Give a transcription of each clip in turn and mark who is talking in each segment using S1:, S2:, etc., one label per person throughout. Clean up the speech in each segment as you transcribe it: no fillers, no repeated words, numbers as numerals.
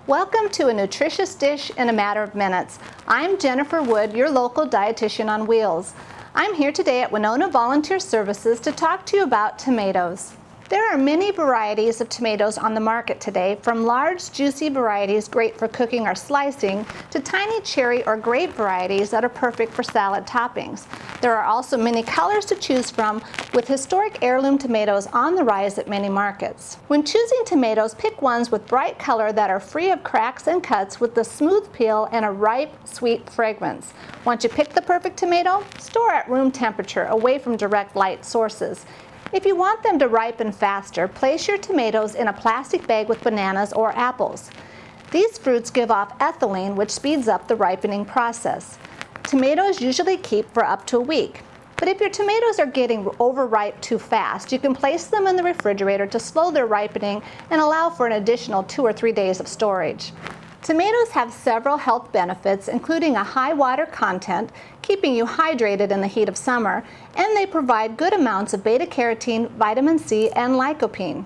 S1: Welcome to a nutritious dish in a matter of minutes. I'm Jennifer Wood, your local dietitian on wheels. I'm here today at Winona Volunteer Services to talk to you about tomatoes. There are many varieties of tomatoes on the market today, from large, juicy varieties great for cooking or slicing, to tiny cherry or grape varieties that are perfect for salad toppings. There are also many colors to choose from, with historic heirloom tomatoes on the rise at many markets. When choosing tomatoes, pick ones with bright color that are free of cracks and cuts, with a smooth peel and a ripe, sweet fragrance. Once you pick the perfect tomato, store at room temperature, away from direct light sources. If you want them to ripen faster, place your tomatoes in a plastic bag with bananas or apples. These fruits give off ethylene, which speeds up the ripening process. Tomatoes usually keep for up to a week. But if your tomatoes are getting overripe too fast, you can place them in the refrigerator to slow their ripening and allow for an additional 2 or 3 days of storage. Tomatoes have several health benefits, including a high water content, keeping you hydrated in the heat of summer, and they provide good amounts of beta-carotene, vitamin C, and lycopene.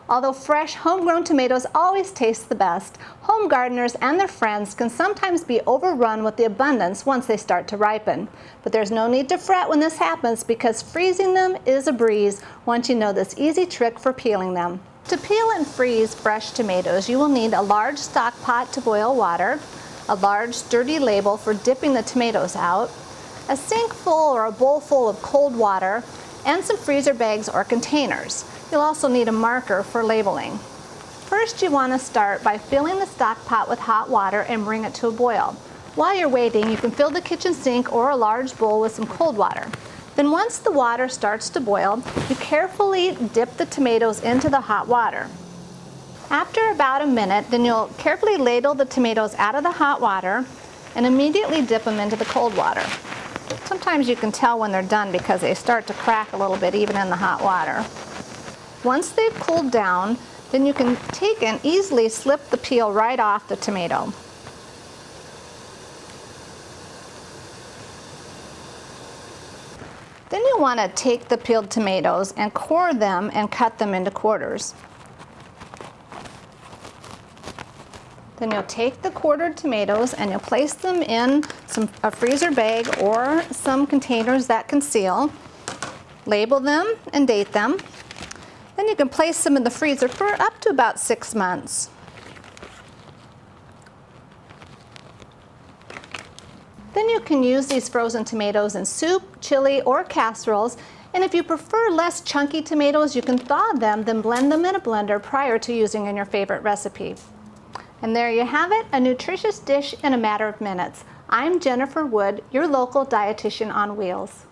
S1: Although fresh, homegrown tomatoes always taste the best, home gardeners and their friends can sometimes be overrun with the abundance once they start to ripen. But there's no need to fret when this happens, because freezing them is a breeze once you know this easy trick for peeling them. To peel and freeze fresh tomatoes, you will need a large stock pot to boil water, a large sturdy ladle for dipping the tomatoes out, a sink full or a bowl full of cold water, and some freezer bags or containers. You'll also need a marker for labeling. First, you want to start by filling the stock pot with hot water and bring it to a boil. While you're waiting, you can fill the kitchen sink or a large bowl with some cold water. Then once the water starts to boil, you carefully dip the tomatoes into the hot water. After about a minute, then you'll carefully ladle the tomatoes out of the hot water and immediately dip them into the cold water. Sometimes you can tell when they're done because they start to crack a little bit even in the hot water. Once they've cooled down, then you can take and easily slip the peel right off the tomato. Then you want to take the peeled tomatoes and core them and cut them into quarters. Then you'll take the quartered tomatoes and you'll place them in a freezer bag or some containers that can seal. Label them and date them. Then you can place them in the freezer for up to about 6 months. Then you can use these frozen tomatoes in soup, chili, or casseroles. And if you prefer less chunky tomatoes, you can thaw them, then blend them in a blender prior to using in your favorite recipe. And there you have it, a nutritious dish in a matter of minutes. I'm Jennifer Wood, your local dietitian on wheels.